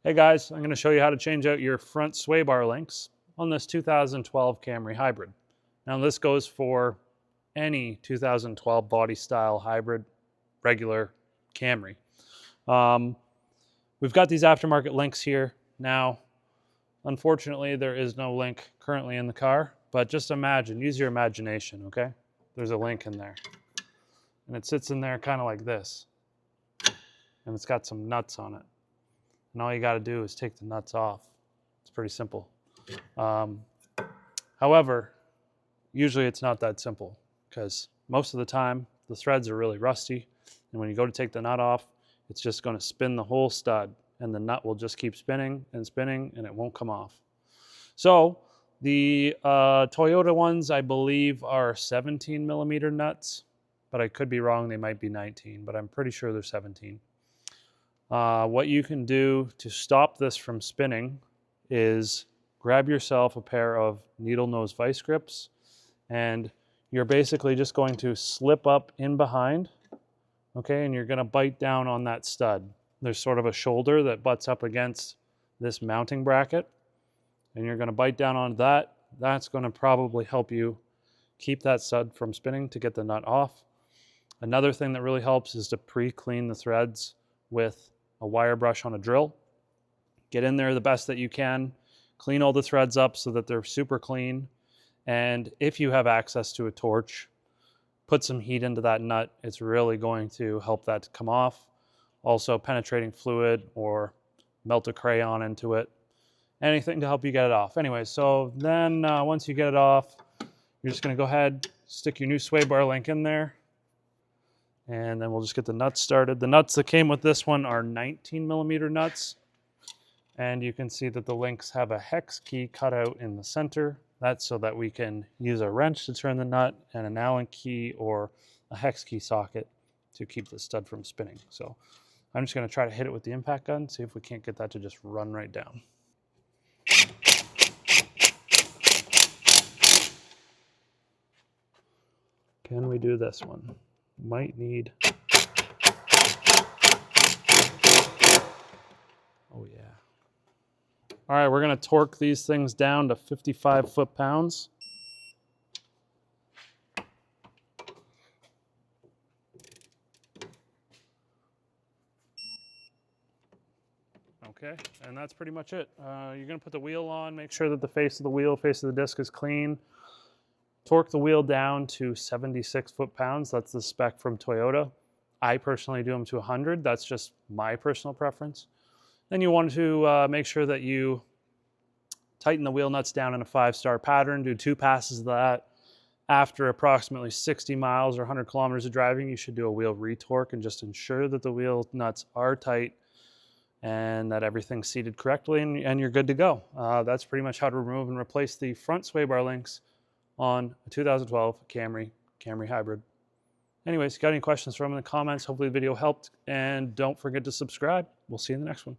Hey guys, I'm going to show you how to change out your front sway bar links on this 2012 Camry Hybrid. Now this goes for any 2012 body style hybrid, regular Camry. We've got these aftermarket links here. Now, unfortunately, there is no link currently in the car, but just imagine, use your imagination, okay? There's a link in there. And it sits in there kind of like this. And it's got some nuts on it. And all you got to do is take the nuts off. It's pretty simple. However, usually it's not that simple because most of the time the threads are really rusty. And when you go to take the nut off, it's just going to spin the whole stud and the nut will just keep spinning and spinning and it won't come off. So the Toyota ones, I believe, are 17 millimeter nuts, but I could be wrong. They might be 19, but I'm pretty sure they're 17. What you can do to stop this from spinning is grab yourself a pair of needle nose vice grips, and you're basically just going to slip up in behind, okay, and you're going to bite down on that stud. There's sort of a shoulder that butts up against this mounting bracket, and you're going to bite down on that. That's going to probably help you keep that stud from spinning to get the nut off. Another thing that really helps is to pre-clean the threads with a wire brush on a drill. Get in there the best that you can, clean all the threads up so that they're super clean. And if you have access to a torch, put some heat into that nut. It's really going to help that to come off. Also penetrating fluid or melt a crayon into it. Anything to help you get it off. Anyway, so then once you get it off, you're just gonna go ahead, stick your new sway bar link in there. And then we'll just get the nuts started. The nuts that came with this one are 19 millimeter nuts. And you can see that the links have a hex key cut out in the center. That's so that we can use a wrench to turn the nut and an Allen key or a hex key socket to keep the stud from spinning. So I'm just gonna try to hit it with the impact gun, see if we can't get that to just run right down. Can we do this one? Might need. Oh yeah. All right, we're gonna torque these things down to 55 foot-pounds. Okay, and that's pretty much it. You're gonna put the wheel on, make sure that the face of the wheel, face of the disc is clean. Torque the wheel down to 76 foot-pounds. That's the spec from Toyota. I personally do them to 100. That's just my personal preference. Then you want to make sure that you tighten the wheel nuts down in a 5-star pattern. Do 2 passes of that. After approximately 60 miles or 100 kilometers of driving, you should do a wheel retorque and just ensure that the wheel nuts are tight and that everything's seated correctly, and you're good to go. That's pretty much how to remove and replace the front sway bar links on a 2012 Camry Hybrid. Anyways, if you got any questions, throw them in the comments. Hopefully the video helped, and don't forget to subscribe. We'll see you in the next one.